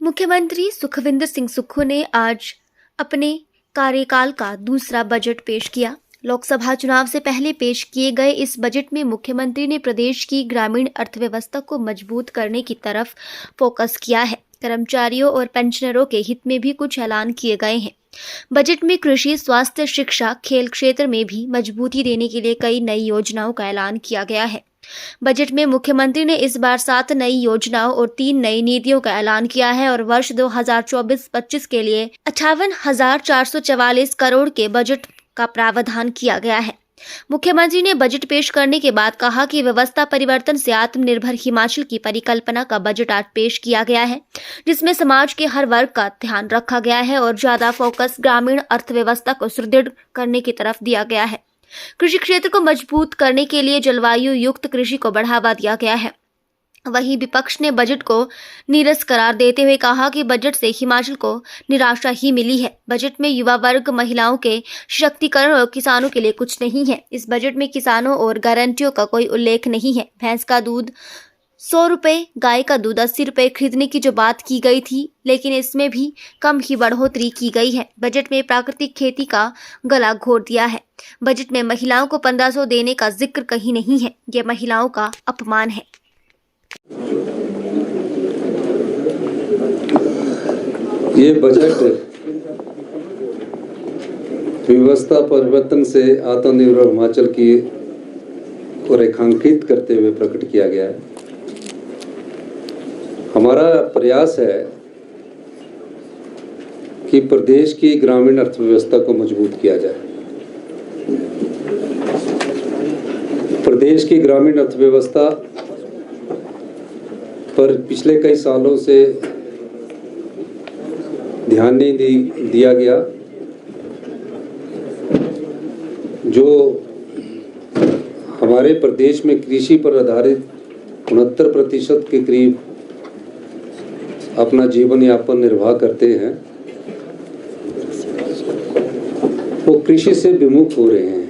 मुख्यमंत्री सुखविंदर सिंह सुक्खू ने आज अपने कार्यकाल का दूसरा बजट पेश किया। लोकसभा चुनाव से पहले पेश किए गए इस बजट में मुख्यमंत्री ने प्रदेश की ग्रामीण अर्थव्यवस्था को मजबूत करने की तरफ फोकस किया है। कर्मचारियों और पेंशनरों के हित में भी कुछ ऐलान किए गए हैं। बजट में कृषि, स्वास्थ्य, शिक्षा, खेल क्षेत्र में भी मजबूती देने के लिए कई नई योजनाओं का ऐलान किया गया है। बजट में मुख्यमंत्री ने इस बार 7 नई योजनाओं और 3 नई नीतियों का ऐलान किया है और वर्ष 2024-25 के लिए 58,444 करोड़ के बजट का प्रावधान किया गया है। मुख्यमंत्री ने बजट पेश करने के बाद कहा कि व्यवस्था परिवर्तन से आत्मनिर्भर हिमाचल की परिकल्पना का बजट आज पेश किया गया है, जिसमें समाज के हर वर्ग का ध्यान रखा गया है और ज्यादा फोकस ग्रामीण अर्थव्यवस्था को सुदृढ़ करने की तरफ दिया गया है। कृषि क्षेत्र को मजबूत करने के लिए जलवायु युक्त कृषि को बढ़ावा दिया गया है। वहीं विपक्ष ने बजट को नीरस करार देते हुए कहा कि बजट से हिमाचल को निराशा ही मिली है। बजट में युवा वर्ग, महिलाओं के सशक्तिकरण और किसानों के लिए कुछ नहीं है। इस बजट में किसानों और गारंटियों का कोई उल्लेख नहीं है। भैंस का दूध 100 रुपये, गाय का दूध 80 रुपये खरीदने की जो बात की गई थी, लेकिन इसमें भी कम ही बढ़ोतरी की गई है। बजट में प्राकृतिक खेती का गला घोट दिया है। बजट में महिलाओं को 1500 देने का जिक्र कहीं नहीं है। यह महिलाओं का अपमान है। ये बजट व्यवस्था परिवर्तन से आत्मनिर्भर हिमाचल की को रेखांकित करते हुए प्रकट किया गया है। हमारा प्रयास है कि प्रदेश की ग्रामीण अर्थव्यवस्था को मजबूत किया जाए। प्रदेश की ग्रामीण अर्थव्यवस्था पर पिछले कई सालों से ध्यान नहीं दिया गया। जो हमारे प्रदेश में कृषि पर आधारित 69% के करीब अपना जीवन यापन निर्वाह करते हैं, वो कृषि से विमुख हो रहे हैं।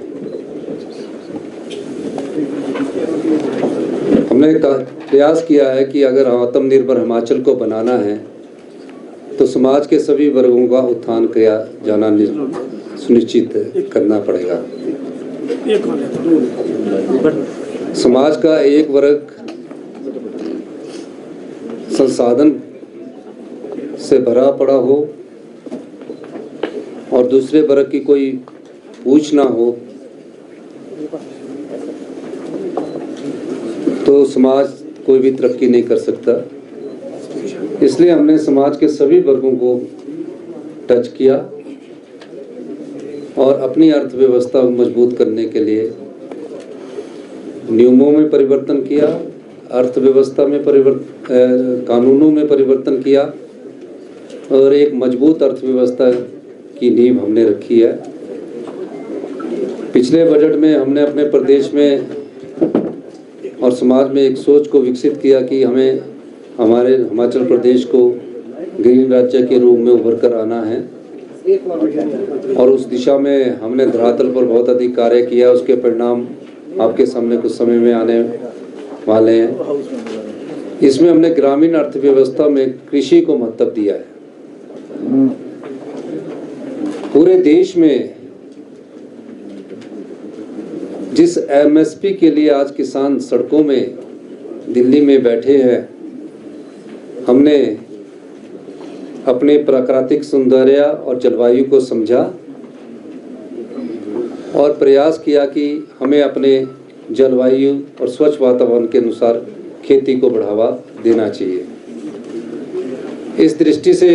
हमने प्रयास किया है कि अगर आत्मनिर्भर हिमाचल को बनाना है तो समाज के सभी वर्गों का उत्थान किया जाना सुनिश्चित करना पड़ेगा। समाज का एक वर्ग संसाधन से भरा पड़ा हो और दूसरे वर्ग की कोई पूछ ना हो तो समाज कोई भी तरक्की नहीं कर सकता। इसलिए हमने समाज के सभी वर्गों को टच किया और अपनी अर्थव्यवस्था को मजबूत करने के लिए नियमों में परिवर्तन किया, अर्थव्यवस्था में कानूनों में परिवर्तन किया और एक मजबूत अर्थव्यवस्था की नींव हमने रखी है। पिछले बजट में हमने अपने प्रदेश में और समाज में एक सोच को विकसित किया कि हमें हमारे हिमाचल प्रदेश को ग्रीन राज्य के रूप में उभर कर आना है और उस दिशा में हमने धरातल पर बहुत अधिक कार्य किया। उसके परिणाम आपके सामने कुछ समय में आने वाले हैं। इसमें हमने ग्रामीण अर्थव्यवस्था में कृषि को महत्व दिया है। पूरे देश में जिस एमएसपी के लिए आज किसान सड़कों में दिल्ली में बैठे हैं, हमने अपने प्राकृतिक सौंदर्य और जलवायु को समझा और प्रयास किया कि हमें अपने जलवायु और स्वच्छ वातावरण के अनुसार खेती को बढ़ावा देना चाहिए। इस दृष्टि से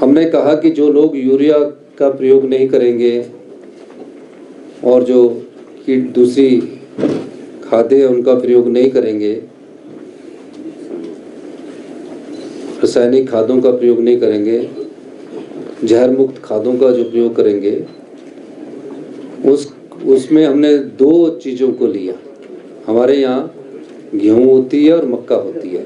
हमने कहा कि जो लोग यूरिया का प्रयोग नहीं करेंगे और जो दूसरी खादें उनका प्रयोग नहीं करेंगे, रासायनिक खादों का प्रयोग नहीं करेंगे, जहर मुक्त खादों का जो प्रयोग करेंगे, उसमें हमने 2 चीज़ों को लिया। हमारे यहाँ गेहूँ होती है और मक्का होती है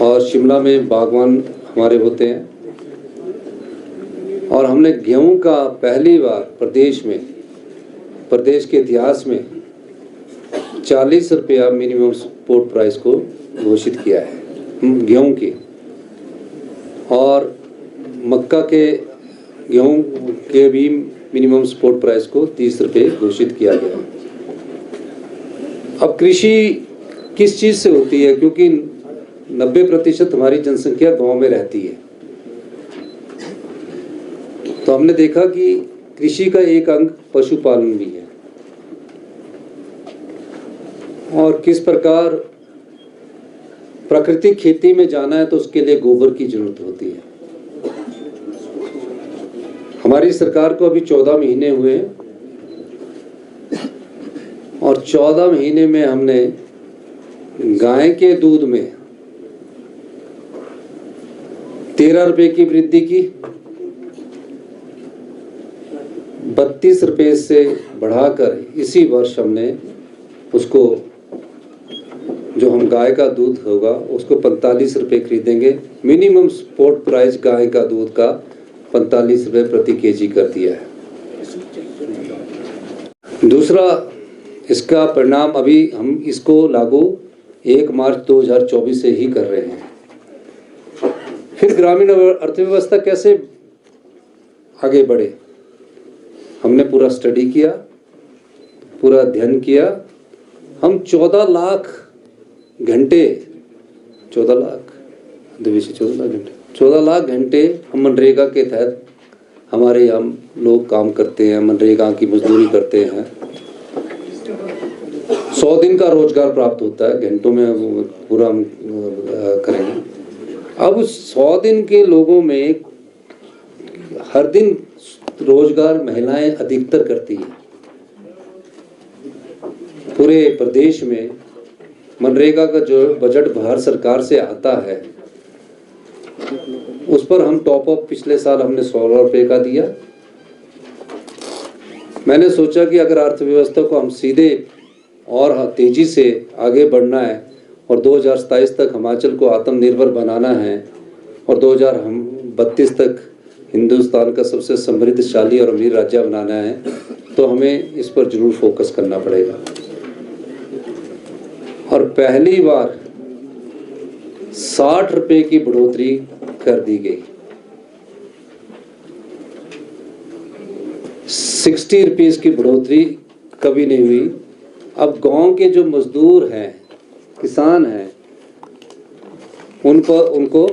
और शिमला में बागवान हमारे होते हैं और हमने गेहूं का पहली बार प्रदेश के इतिहास में 40 रुपया मिनिमम सपोर्ट प्राइस को घोषित किया है गेहूं की, और मक्का के गेहूं के भी मिनिमम सपोर्ट प्राइस को 30 रुपये घोषित किया गया है। अब कृषि किस चीज़ से होती है, क्योंकि 90% हमारी जनसंख्या गांव में रहती है, तो हमने देखा कि कृषि का एक अंग पशुपालन भी है, और किस प्रकार प्राकृतिक खेती में जाना है तो उसके लिए गोबर की जरूरत होती है। हमारी सरकार को अभी 14 महीने हुए और 14 महीने में हमने गाय के दूध में 13 रुपए की वृद्धि की, 32 रुपए से बढ़ाकर इसी वर्ष हमने उसको, जो हम गाय का दूध होगा उसको 45 रुपए खरीदेंगे। मिनिमम सपोर्ट प्राइस गाय का दूध का 45 रुपए प्रति केजी कर दिया है। दूसरा, इसका परिणाम अभी हम इसको लागू 1 मार्च 2024 से ही कर रहे हैं। फिर ग्रामीण अर्थव्यवस्था कैसे आगे बढ़े, हमने पूरा स्टडी किया, पूरा अध्ययन किया। हम 14 लाख घंटे 14 लाख घंटे हम मनरेगा के तहत हमारे यहाँ लोग काम करते हैं, मनरेगा की मजदूरी करते हैं। 100 दिन का रोजगार प्राप्त होता है, घंटों में पूरा हम करेंगे। अब उस 100 दिन के लोगों में हर दिन रोजगार महिलाएं अधिकतर करती हैं। पूरे प्रदेश में मनरेगा का जो बजट भारत सरकार से आता है उस पर हम टॉप अप पिछले साल हमने 16 रुपए का दिया। मैंने सोचा कि अगर अर्थव्यवस्था को हम सीधे और तेजी से आगे बढ़ना है और 2027 तक हिमाचल को आत्मनिर्भर बनाना है और 2032 तक हिंदुस्तान का सबसे समृद्धशाली और अमीर राज्य बनाना है, तो हमें इस पर जरूर फोकस करना पड़ेगा। और पहली बार 60 रुपए की बढ़ोतरी कर दी गई। 60 रुपीस की बढ़ोतरी कभी नहीं हुई। अब गांव के जो मजदूर हैं, किसान हैं, उनको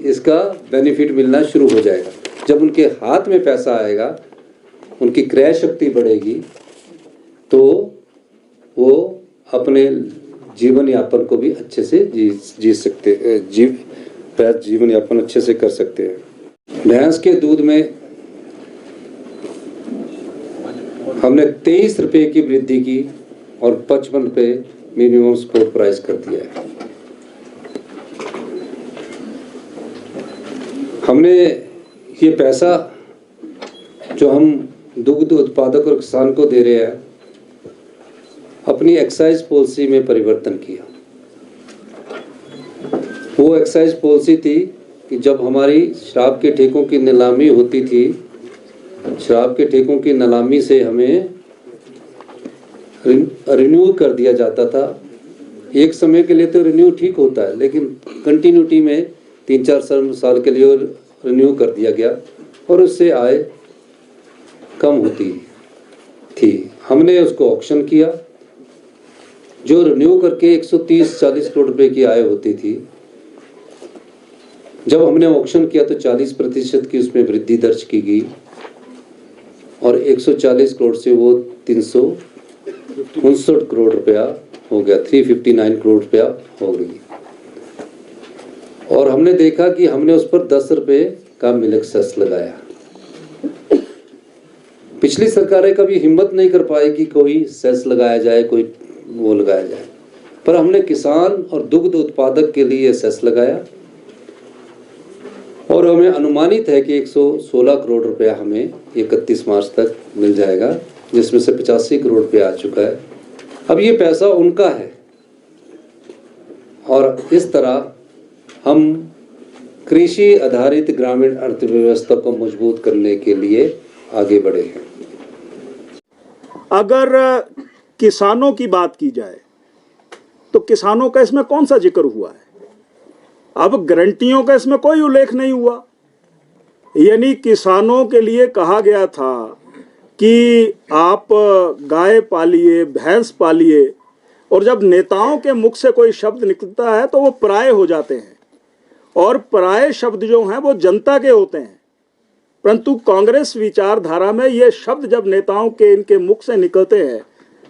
इसका बेनिफिट मिलना शुरू हो जाएगा। जब उनके हाथ में पैसा आएगा, उनकी क्रय शक्ति बढ़ेगी, तो वो अपने जीवन यापन को भी अच्छे से जी सकते, जीवन यापन अच्छे से कर सकते हैं। भैंस के दूध में हमने 23 रुपए की वृद्धि की और 55 रुपए मिनिमम सपोर्ट प्राइस कर दिया है। हमने ये पैसा जो हम दुग्ध उत्पादक और किसान को दे रहे हैं, अपनी एक्साइज पॉलिसी में परिवर्तन किया। वो एक्साइज पॉलिसी थी कि जब हमारी शराब के ठेकों की नीलामी होती थी, शराब के ठेकों की नीलामी से हमें रिन्यू कर दिया जाता था। एक समय के लिए तो रिन्यू ठीक होता है, लेकिन कंटिन्यूटी में 3-4 साल के लिए रिन्यू कर दिया गया और उससे आय कम होती थी। हमने उसको ऑक्शन किया, जो रिन्यू करके 130-40 करोड़ रुपए की आय होती थी। जब हमने ऑक्शन किया तो 40% की उसमें वृद्धि दर्ज की गई और 140 करोड़ से वो 359 करोड़ रुपया हो गया, 359 करोड़ रुपया हो गई। और हमने देखा कि हमने उस पर 10 रुपए का मिल्क सेस लगाया। पिछली सरकारें कभी हिम्मत नहीं कर पाई कि कोई सेस लगाया जाए, कोई वो लगाया जाए, पर हमने किसान और दुग्ध उत्पादक के लिए सेस लगाया और हमें अनुमानित है कि 116 करोड़ रुपया हमें 31 मार्च तक मिल जाएगा, जिसमें से 85 करोड़ रुपया आ चुका है। अब ये पैसा उनका है और इस तरह हम कृषि आधारित ग्रामीण अर्थव्यवस्था को मजबूत करने के लिए आगे बढ़े हैं। अगर किसानों की बात की जाए तो किसानों का इसमें कौन सा जिक्र हुआ है? अब गारंटियों का इसमें कोई उल्लेख नहीं हुआ। यानी किसानों के लिए कहा गया था कि आप गाय पालिए, भैंस पालिए, और जब नेताओं के मुख से कोई शब्द निकलता है तो वो पराये हो जाते हैं, और पराये शब्द जो हैं वो जनता के होते हैं। परंतु कांग्रेस विचारधारा में ये शब्द जब नेताओं के इनके मुख से निकलते हैं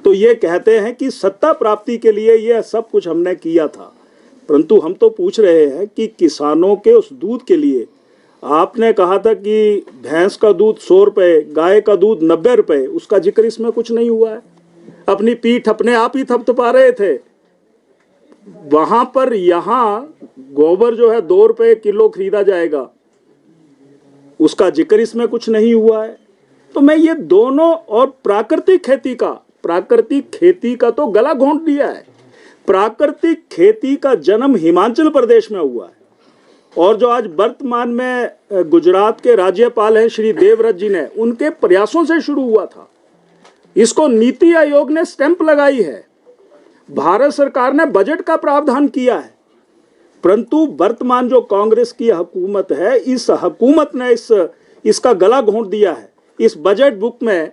तो ये कहते हैं कि सत्ता प्राप्ति के लिए ये सब कुछ हमने किया था। परंतु हम तो पूछ रहे हैं कि किसानों के उस दूध के लिए आपने कहा था कि भैंस का दूध 100 रुपये, गाय का दूध 90 रुपये, उसका जिक्र इसमें कुछ नहीं हुआ है। अपनी पीठ अपने आप ही थपथपा रहे थे वहां पर। यहाँ गोबर जो है 2 रुपये किलो खरीदा जाएगा, उसका जिक्र इसमें कुछ नहीं हुआ है। तो मैं ये दोनों, और प्राकृतिक खेती का तो गला घोंट दिया है। प्राकृतिक खेती का जन्म हिमाचल प्रदेश में हुआ है, और जो आज वर्तमान में गुजरात के राज्यपाल हैं श्री देवव्रत जी ने, उनके प्रयासों से शुरू हुआ था। इसको नीति आयोग ने स्टैंप लगाई है, भारत सरकार ने बजट का प्रावधान किया है। परंतु वर्तमान जो कांग्रेस की हुकूमत है, इस हुकूमत ने इसका गला घोंट दिया है। इस बजट बुक में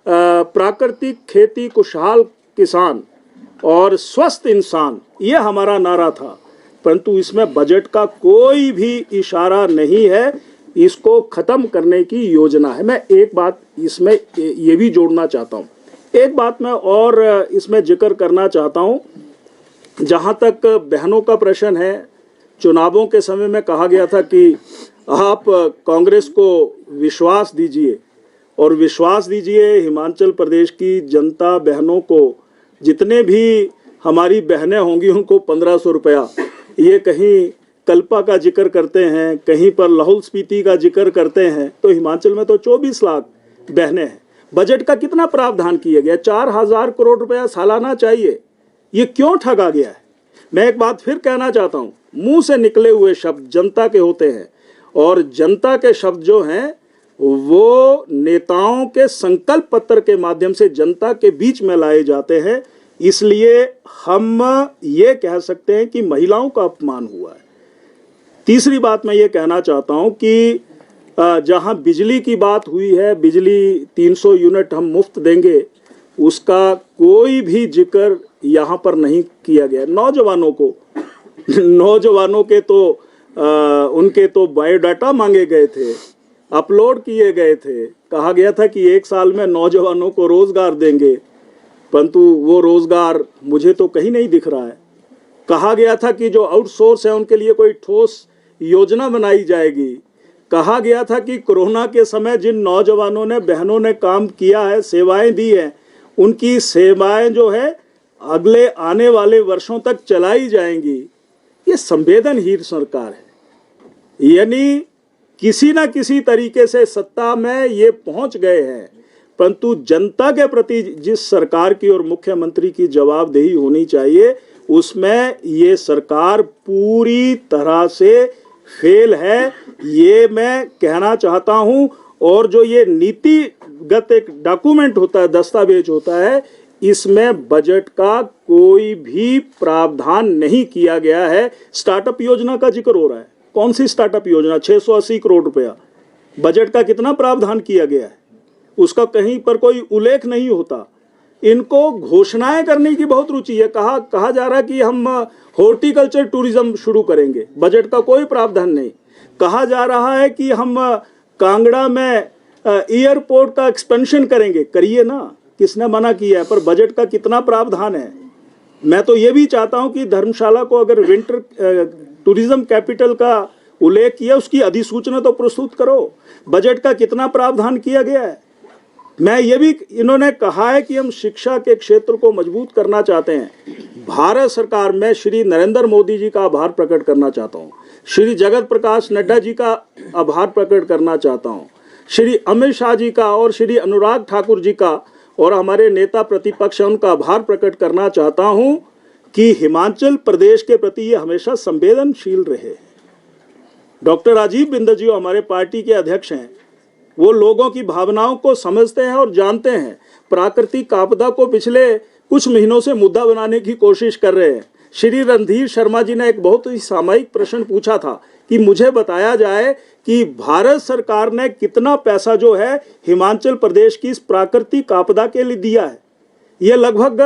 प्राकृतिक खेती, खुशहाल किसान और स्वस्थ इंसान, ये हमारा नारा था। परंतु इसमें बजट का कोई भी इशारा नहीं है, इसको खत्म करने की योजना है। मैं एक बात इसमें ये भी जोड़ना चाहता हूँ, एक बात मैं और इसमें जिक्र करना चाहता हूँ। जहाँ तक बहनों का प्रश्न है, चुनावों के समय में कहा गया था कि आप कांग्रेस को विश्वास दीजिए, और विश्वास दीजिए हिमाचल प्रदेश की जनता बहनों को, जितने भी हमारी बहनें होंगी उनको 1500 रुपया। ये कहीं कल्पा का जिक्र करते हैं, कहीं पर लाहौल स्पीति का जिक्र करते हैं, तो हिमाचल में तो 24 लाख बहनें हैं। बजट का कितना प्रावधान किया गया? 4000 करोड़ रुपया सालाना चाहिए। ये क्यों ठगा गया है? मैं एक बात फिर कहना चाहता हूँ, मुंह से निकले हुए शब्द जनता के होते हैं, और जनता के शब्द जो हैं वो नेताओं के संकल्प पत्र के माध्यम से जनता के बीच में लाए जाते हैं। इसलिए हम ये कह सकते हैं कि महिलाओं का अपमान हुआ है। तीसरी बात मैं ये कहना चाहता हूँ कि जहाँ बिजली की बात हुई है, बिजली 300 यूनिट हम मुफ्त देंगे, उसका कोई भी जिक्र यहाँ पर नहीं किया गया। नौजवानों के तो उनके तो बायोडाटा मांगे गए थे, अपलोड किए गए थे, कहा गया था कि 1 साल में नौजवानों को रोजगार देंगे, परंतु वो रोजगार मुझे तो कहीं नहीं दिख रहा है। कहा गया था कि जो आउटसोर्स है उनके लिए कोई ठोस योजना बनाई जाएगी। कहा गया था कि कोरोना के समय जिन नौजवानों ने, बहनों ने काम किया है, सेवाएं दी हैं, उनकी सेवाएं जो है अगले आने वाले वर्षों तक चलाई जाएंगी। ये संवेदनहीन सरकार है। यानी किसी ना किसी तरीके से सत्ता में ये पहुंच गए हैं, परंतु जनता के प्रति जिस सरकार की और मुख्यमंत्री की जवाबदेही होनी चाहिए, उसमें ये सरकार पूरी तरह से फेल है, ये मैं कहना चाहता हूं। और जो ये नीतिगत एक डॉक्यूमेंट होता है, दस्तावेज होता है, इसमें बजट का कोई भी प्रावधान नहीं किया गया है। स्टार्टअप योजना का जिक्र हो रहा है। कौन सी स्टार्टअप योजना? 680 करोड़ रुपया। बजट का कितना प्रावधान किया गया है? उसका कहीं पर कोई उल्लेख नहीं होता। इनको घोषणाएं करने की बहुत रुचि है। कहा जा रहा है कि हम हॉर्टिकल्चर टूरिज्म शुरू करेंगे, बजट का कोई प्रावधान नहीं। कहा जा रहा है कि हम कांगड़ा में एयरपोर्ट का एक्सपेंशन करेंगे, करिए ना, किसने मना किया है? पर बजट का कितना प्रावधान है? मैं तो ये भी चाहता हूं कि धर्मशाला को अगर विंटर टूरिज्म कैपिटल का उल्लेख किया, उसकी अधिसूचना तो प्रस्तुत करो। बजट का कितना प्रावधान किया गया है? मैं ये भी, इन्होंने कहा है कि हम शिक्षा के क्षेत्र को मजबूत करना चाहते हैं। भारत सरकार में श्री नरेंद्र मोदी जी का आभार प्रकट करना चाहता हूँ, श्री जगत प्रकाश नड्डा जी का आभार प्रकट करना चाहता हूँ, श्री अमित शाह जी का और श्री अनुराग ठाकुर जी का और हमारे नेता प्रतिपक्ष उनका आभार प्रकट करना चाहता हूँ कि हिमाचल प्रदेश के प्रति ये हमेशा संवेदनशील रहे। डॉक्टर राजीव बिंदल जी हमारे पार्टी के अध्यक्ष हैं, वो लोगों की भावनाओं को समझते हैं और जानते हैं। प्राकृतिक आपदा को पिछले कुछ महीनों से मुद्दा बनाने की कोशिश कर रहे हैं। श्री रणधीर शर्मा जी ने एक बहुत ही सामयिक प्रश्न पूछा था कि मुझे बताया जाए कि भारत सरकार ने कितना पैसा जो है हिमाचल प्रदेश की इस प्राकृतिक आपदा के लिए दिया है। ये लगभग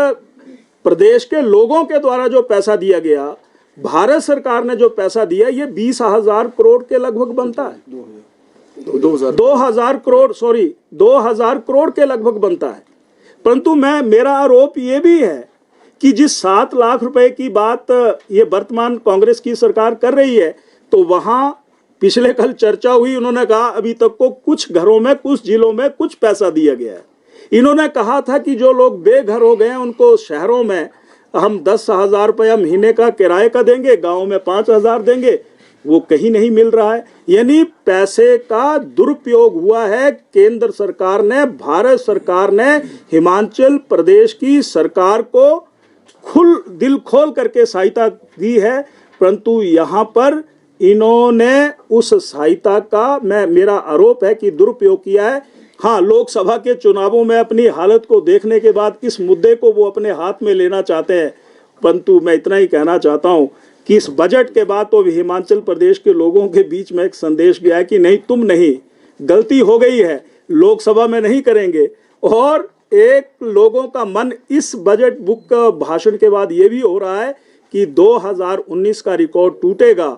प्रदेश के लोगों के द्वारा जो पैसा दिया गया, भारत सरकार ने जो पैसा दिया, ये 20,000 करोड़ के लगभग बनता है। 2000 करोड़ के लगभग बनता है। परंतु मेरा आरोप ये भी है कि जिस 7 लाख रुपए की बात ये वर्तमान कांग्रेस की सरकार कर रही है, तो वहां पिछले कल चर्चा हुई, उन्होंने कहा अभी तक को कुछ घरों में, कुछ जिलों में कुछ पैसा दिया गया है। इन्होंने कहा था कि जो लोग बेघर हो गए हैं उनको शहरों में हम 10,000 रुपया महीने का किराए का देंगे, गाँव में 5,000 देंगे। वो कहीं नहीं मिल रहा है। यानी पैसे का दुरुपयोग हुआ है। केंद्र सरकार ने, भारत सरकार ने हिमाचल प्रदेश की सरकार को दिल खोल करके सहायता दी है, परंतु यहाँ पर इन्होंने उस सहायता का मेरा आरोप है कि दुरुपयोग किया है। हाँ, लोकसभा के चुनावों में अपनी हालत को देखने के बाद इस मुद्दे को वो अपने हाथ में लेना चाहते हैं, परंतु मैं इतना ही कहना चाहता हूँ कि इस बजट के बाद तो हिमाचल प्रदेश के लोगों के बीच में एक संदेश गया है कि नहीं, तुम नहीं, गलती हो गई है, लोकसभा में नहीं करेंगे। और एक लोगों का मन इस बजट बुक का भाषण के बाद ये भी हो रहा है कि 2019 का रिकॉर्ड टूटेगा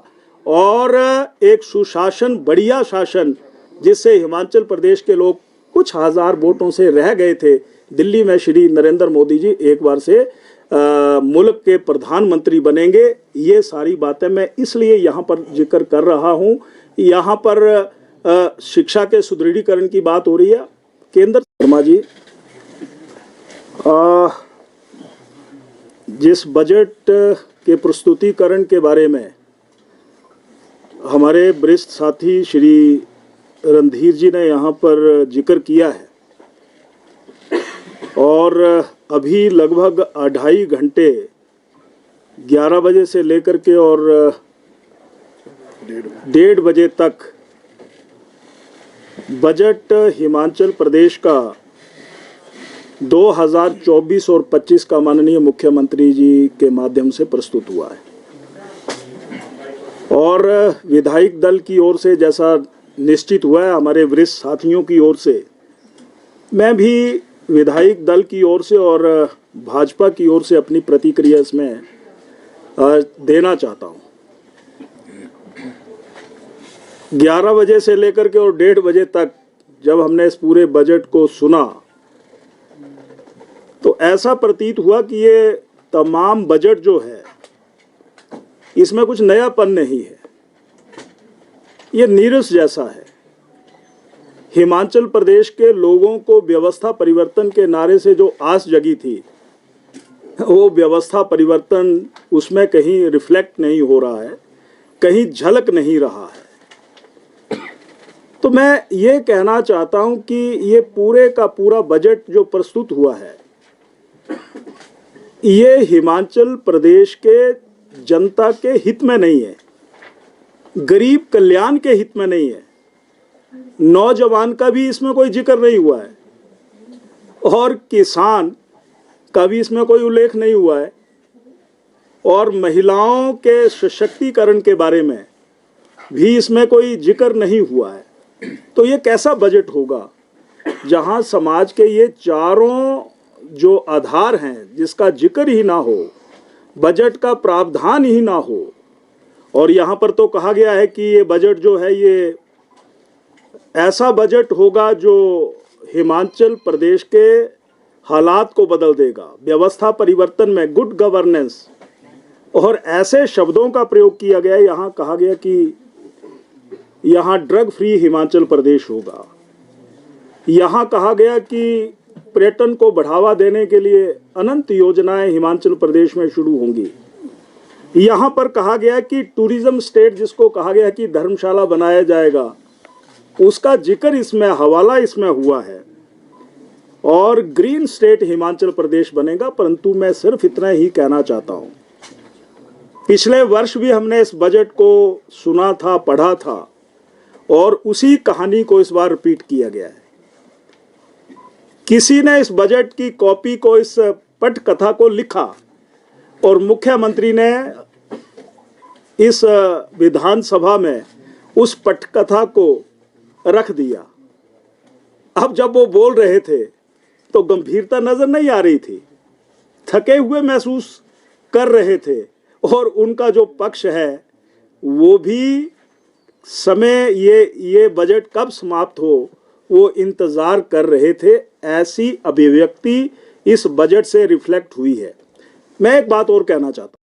और एक सुशासन, बढ़िया शासन, जिससे हिमाचल प्रदेश के लोग कुछ हजार वोटों से रह गए थे, दिल्ली में श्री नरेंद्र मोदी जी एक बार से मुल्क के प्रधानमंत्री बनेंगे। ये सारी बातें मैं इसलिए यहाँ पर जिक्र कर रहा हूँ। यहाँ पर शिक्षा के सुदृढ़ीकरण की बात हो रही है। केंद्र शर्मा जी, जिस बजट के प्रस्तुतिकरण के बारे में हमारे वरिष्ठ साथी श्री रणधीर जी ने यहाँ पर जिक्र किया है, और अभी लगभग 2.5 घंटे 11 बजे से लेकर के और 1:30 बजे तक बजट हिमाचल प्रदेश का 2024 और 25 का माननीय मुख्यमंत्री जी के माध्यम से प्रस्तुत हुआ है। और विधायक दल की ओर से जैसा निश्चित हुआ है, हमारे वरिष्ठ साथियों की ओर से, मैं भी विधायक दल की ओर से और भाजपा की ओर से अपनी प्रतिक्रिया इसमें देना चाहता हूं। 11 बजे से लेकर के और 1:30 बजे तक जब हमने इस पूरे बजट को सुना, तो ऐसा प्रतीत हुआ कि ये तमाम बजट जो है, इसमें कुछ नयापन नहीं है, ये नीरस जैसा है। हिमाचल प्रदेश के लोगों को व्यवस्था परिवर्तन के नारे से जो आस जगी थी, वो व्यवस्था परिवर्तन उसमें कहीं रिफ्लेक्ट नहीं हो रहा है, कहीं झलक नहीं रहा है। तो मैं ये कहना चाहता हूं कि ये पूरे का पूरा बजट जो प्रस्तुत हुआ है, ये हिमाचल प्रदेश के जनता के हित में नहीं है, गरीब कल्याण के हित में नहीं है। नौजवान का भी इसमें कोई जिक्र नहीं हुआ है और किसान का भी इसमें कोई उल्लेख नहीं हुआ है, और महिलाओं के सशक्तिकरण के बारे में भी इसमें कोई जिक्र नहीं हुआ है। तो ये कैसा बजट होगा जहां समाज के ये चारों जो आधार हैं, जिसका जिक्र ही ना हो, बजट का प्रावधान ही ना हो। और यहाँ पर तो कहा गया है कि ये बजट जो है, ये ऐसा बजट होगा जो हिमाचल प्रदेश के हालात को बदल देगा, व्यवस्था परिवर्तन में, गुड गवर्नेंस, और ऐसे शब्दों का प्रयोग किया गया। यहाँ कहा गया कि यहाँ ड्रग फ्री हिमाचल प्रदेश होगा। यहाँ कहा गया कि पर्यटन को बढ़ावा देने के लिए अनंत योजनाएं हिमाचल प्रदेश में शुरू होंगी। यहाँ पर कहा गया कि टूरिज्म स्टेट, जिसको कहा गया कि धर्मशाला बनाया जाएगा, उसका जिक्र इसमें, हवाला इसमें हुआ है, और ग्रीन स्टेट हिमाचल प्रदेश बनेगा। परंतु मैं सिर्फ इतना ही कहना चाहता हूँ, पिछले वर्ष भी हमने इस बजट को सुना था, पढ़ा था, और उसी कहानी को इस बार रिपीट किया गया है। किसी ने इस बजट की कॉपी को, इस पटकथा को लिखा और मुख्यमंत्री ने इस विधानसभा में उस पटकथा को रख दिया। अब जब वो बोल रहे थे तो गंभीरता नजर नहीं आ रही थी, थके हुए महसूस कर रहे थे और उनका जो पक्ष है वो भी समय ये बजट कब समाप्त हो वो इंतजार कर रहे थे। ऐसी अभिव्यक्ति इस बजट से रिफ्लेक्ट हुई है। मैं एक बात और कहना चाहता हूं।